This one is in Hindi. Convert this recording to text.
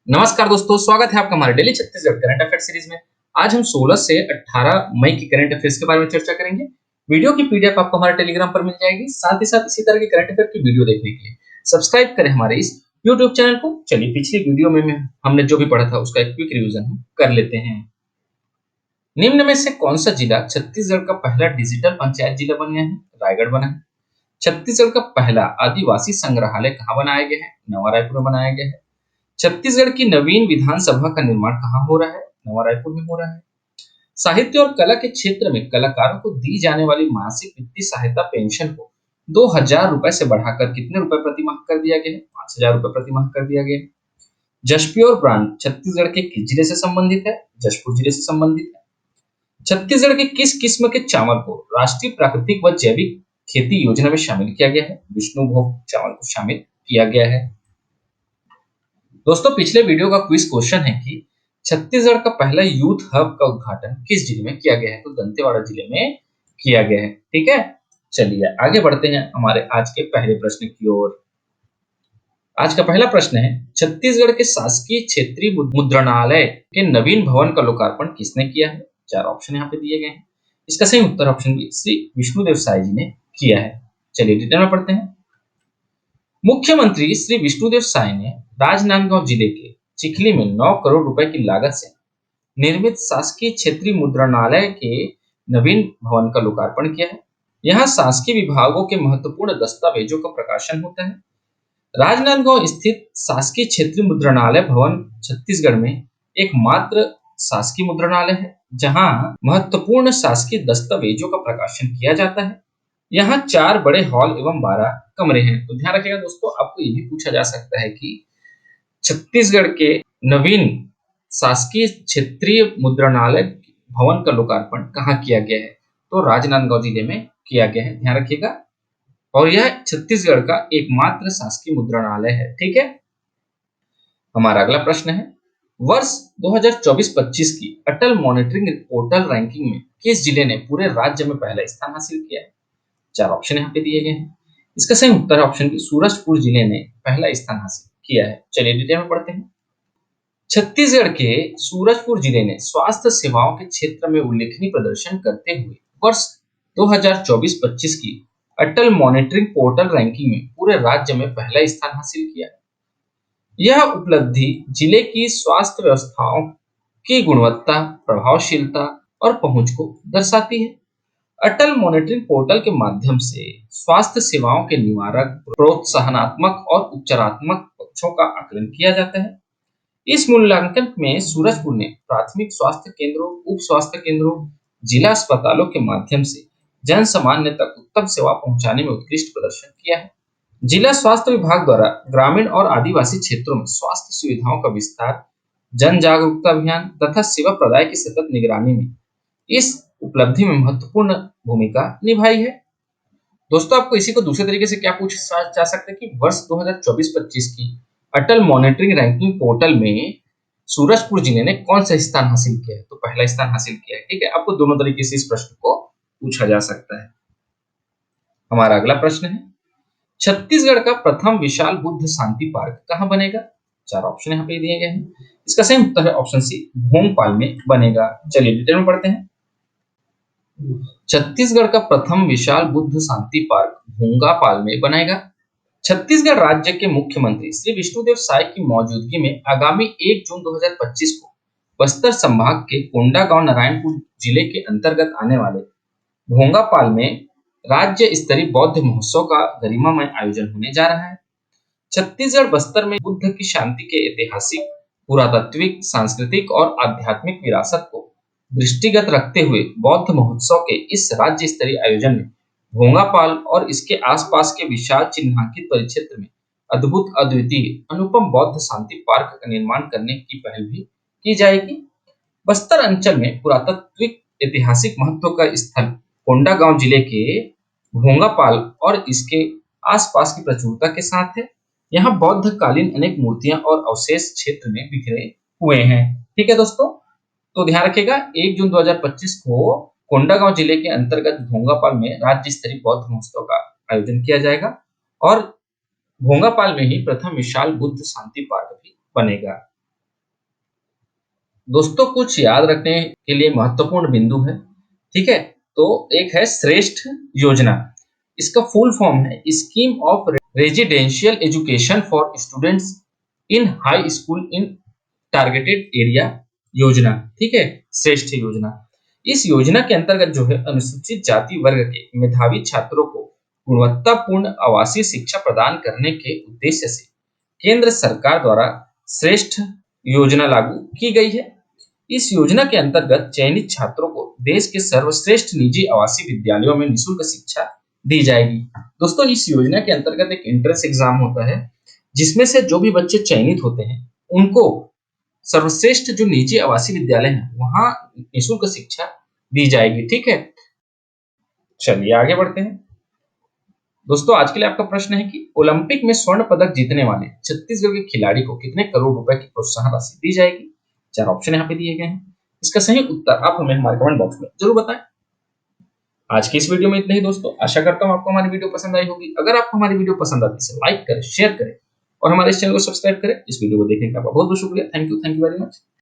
नमस्कार दोस्तों, स्वागत है आपका हमारे daily Chhattisgarh current affair series में। आज हम 16 से 18 मई की करंट अफेयर्स के बारे में चर्चा करेंगे। वीडियो की पीडीएफ आपको हमारे टेलीग्राम पर मिल जाएगी। साथ ही साथ इसी तरह के करंट अफेयर की वीडियो देखने के लिए सब्सक्राइब करें हमारे इस यूट्यूब चैनल को। चलिए पिछली वीडियो में हमने जो भी पढ़ा था उसका एक क्विक रिवीजन हम कर लेते हैं। निम्न में से कौन सा जिला छत्तीसगढ़ का पहला डिजिटल पंचायत जिला बन गया है? रायगढ़ बना है। छत्तीसगढ़ का पहला आदिवासी संग्रहालय कहाँ बनाया गया है? नवा रायपुर में बनाया गया है। छत्तीसगढ़ की नवीन विधानसभा का निर्माण कहाँ हो रहा है? नवा रायपुर में हो रहा है। साहित्य और कला के क्षेत्र में कलाकारों को दी जाने वाली मासिक वित्तीय सहायता पेंशन को 2,000 रुपए से बढ़ाकर कितने रुपए प्रति माह कर दिया गया है? 5,000 रुपए प्रति माह कर दिया गया है। जशप्योर ब्रांड छत्तीसगढ़ के किस जिले से संबंधित है? जशपुर जिले से संबंधित है। छत्तीसगढ़ के किस किस्म के चावल को राष्ट्रीय प्राकृतिक व जैविक खेती योजना में शामिल किया गया है? विष्णुभोग चावल को शामिल किया गया है। दोस्तों, पिछले वीडियो का क्विज क्वेश्चन है कि छत्तीसगढ़ का पहला यूथ हब का उद्घाटन किस जिले में किया गया है? तो दंतेवाड़ा जिले में किया गया है। ठीक है, चलिए आगे बढ़ते हैं हमारे आज के पहले प्रश्न की ओर। आज का पहला प्रश्न है, छत्तीसगढ़ के शासकीय क्षेत्रीय मुद्रणालय के नवीन भवन का लोकार्पण किसने किया है? 4 ऑप्शन यहाँ पे दिए गए हैं। इसका सही उत्तर ऑप्शन बी श्री विष्णुदेव साय जी ने किया है। चलिए डिटेल में पढ़ते हैं। मुख्यमंत्री श्री विष्णुदेव साय ने राजनांदगांव जिले के चिखली में 9 करोड़ रुपए की लागत से निर्मित शासकीय क्षेत्रीय मुद्रणालय के नवीन भवन का लोकार्पण किया है। यहाँ शासकीय विभागों के महत्वपूर्ण दस्तावेजों का प्रकाशन होता है। राजनांदगांव स्थित शासकीय क्षेत्रीय मुद्रणालय भवन छत्तीसगढ़ में एकमात्र शासकीय मुद्रणालय है जहाँ महत्वपूर्ण शासकीय दस्तावेजों का प्रकाशन किया जाता है। यहाँ 4 बड़े हॉल एवं 12 कमरे हैं। तो ध्यान रखिएगा दोस्तों, आपको ये भी पूछा जा सकता है कि छत्तीसगढ़ के नवीन शासकीय क्षेत्रीय मुद्रणालय भवन का लोकार्पण कहाँ किया गया है? तो राजनांदगांव जिले में किया गया है। ध्यान रखिएगा, और यह छत्तीसगढ़ का एकमात्र शासकीय मुद्रणालय है। ठीक है, हमारा अगला प्रश्न है, वर्ष 2024-25 की अटल मॉनिटरिंग पोर्टल रैंकिंग में किस जिले ने पूरे राज्य में पहला स्थान हासिल किया है? 4 ऑप्शन यहाँ पे दिए गए हैं। इसका सही उत्तर ऑप्शन बी सूरजपुर जिले ने पहला स्थान हासिल किया है। चलिए डिटेल में पढ़ते हैं। छत्तीसगढ़ के सूरजपुर जिले ने स्वास्थ्य सेवाओं के क्षेत्र में उल्लेखनीय प्रदर्शन करते हुए वर्ष 2024-25 की अटल मॉनिटरिंग पोर्टल रैंकिंग में पूरे राज्य में पहला स्थान हासिल किया है। यह उपलब्धि जिले की स्वास्थ्य व्यवस्थाओं की गुणवत्ता, प्रभावशीलता और पहुंच को दर्शाती है। अटल मॉनिटरिंग पोर्टल के माध्यम से स्वास्थ्य सेवाओं के निवारक, प्रोत्साहनात्मक और उपचारात्मक पक्षों का आकलन किया जाता है। इस मूल्यांकन में सूरजपुर ने प्राथमिक स्वास्थ्य केंद्रों, उप स्वास्थ्य केंद्रों, जिला अस्पतालों के माध्यम से जन सामान्य तक उत्तम सेवा पहुंचाने में उत्कृष्ट प्रदर्शन किया है। जिला स्वास्थ्य विभाग द्वारा ग्रामीण और आदिवासी क्षेत्रों में स्वास्थ्य सुविधाओं का विस्तार, जन जागरूकता अभियान तथा सेवा प्रदाय की सतत निगरानी में इस उपलब्धि में महत्वपूर्ण भूमिका निभाई है। दोस्तों, आपको इसी को दूसरे तरीके से क्या पूछा जा सकता है कि वर्ष 2024-25 की अटल मॉनिटरिंग रैंकिंग पोर्टल में सूरजपुर जिले ने कौन सा स्थान हासिल किया है? तो पहला स्थान हासिल किया है। ठीक है, आपको दोनों तरीके से इस प्रश्न को पूछा जा सकता है। हमारा अगला प्रश्न है, छत्तीसगढ़ का प्रथम विशाल बुद्ध शांति पार्क कहाँ बनेगा? 4 ऑप्शन यहाँ पे दिए गए हैं। इसका सही उत्तर है ऑप्शन सी भोंगपाल में बनेगा। चलिए डिटेल में पढ़ते हैं। छत्तीसगढ़ का प्रथम विशाल बुद्ध शांति पार्क भोंगापाल में बनेगा। छत्तीसगढ़ राज्य के मुख्यमंत्री श्री विष्णुदेव साय की मौजूदगी में आगामी 1 जून 2025 को बस्तर संभाग के कोंडागांव नारायणपुर जिले के अंतर्गत आने वाले भोंगापाल में राज्य स्तरीय बौद्ध महोत्सव का गरिमामय आयोजन होने जा रहा है। छत्तीसगढ़ बस्तर में बुद्ध की शांति के ऐतिहासिक, पुरातात्विक, सांस्कृतिक और आध्यात्मिक विरासत को दृष्टिगत रखते हुए बौद्ध महोत्सव के इस राज्य स्तरीय आयोजन में भोंगापाल और इसके आसपास के विशाल चिन्हांकित परिक्षेत्र में अद्भुत, अद्वितीय, अनुपम बौद्ध शांति पार्क का निर्माण करने की पहल भी की जाएगी। बस्तर अंचल में पुरातात्विक ऐतिहासिक महत्व का स्थल कोंडागांव जिले के भोंगापाल और इसके आसपास की प्रचुरता के साथ है। यहाँ बौद्ध कालीन अनेक मूर्तियां और अवशेष क्षेत्र में बिखरे हुए हैं। ठीक है दोस्तों, तो ध्यान रखिएगा 1 जून 2025 को कोंडागांव जिले के अंतर्गत भोंगापाल में राज्य स्तरीय बौद्ध महोत्सव का आयोजन किया जाएगा और भोंगापाल में ही प्रथम विशाल बुद्ध शांति पार्क भी बनेगा। दोस्तों कुछ याद रखने के लिए महत्वपूर्ण बिंदु है, ठीक है। तो एक है श्रेष्ठ योजना, इसका फुल फॉर्म है scheme of residential education for students in high school in targeted area योजना, ठीक है, श्रेष्ठ योजना। इस योजना के अंतर्गत जो है अनुसूचित जाति वर्ग के मेधावी छात्रों को गुणवत्तापूर्ण आवासीय शिक्षा प्रदान करने के उद्देश्य से केंद्र सरकार द्वारा श्रेष्ठ योजना लागू की गई है। इस योजना के अंतर्गत चयनित छात्रों को देश के सर्वश्रेष्ठ निजी आवासीय विद्यालयों में निःशुल्क शिक्षा दी जाएगी। दोस्तों इस योजना के अंतर्गत एक एंट्रेंस एग्जाम होता है, जिसमें से जो भी बच्चे चयनित होते हैं उनको सर्वश्रेष्ठ जो निजी आवासीय विद्यालय हैं वहां निःशुल्क शिक्षा दी जाएगी, ठीक है। चलिए आगे बढ़ते हैं। दोस्तों आज के लिए आपका प्रश्न है कि ओलंपिक में स्वर्ण पदक जीतने वाले छत्तीसगढ़ के खिलाड़ी को कितने करोड़ रुपए की प्रोत्साहन राशि दी जाएगी। चार ऑप्शन यहाँ पे दिए गए हैं, इसका सही उत्तर आप हमें हमारे कमेंट बॉक्स में जरूर बताएं। आज की इस वीडियो में इतना ही दोस्तों, आशा करता हूँ आपको हमारी वीडियो पसंद आई होगी। अगर आपको हमारी वीडियो पसंद आती है लाइक करें, शेयर करें और हमारे इस चैनल को सब्सक्राइब करें। इस वीडियो को देखने का बहुत बहुत शुक्रिया। Thank you very much.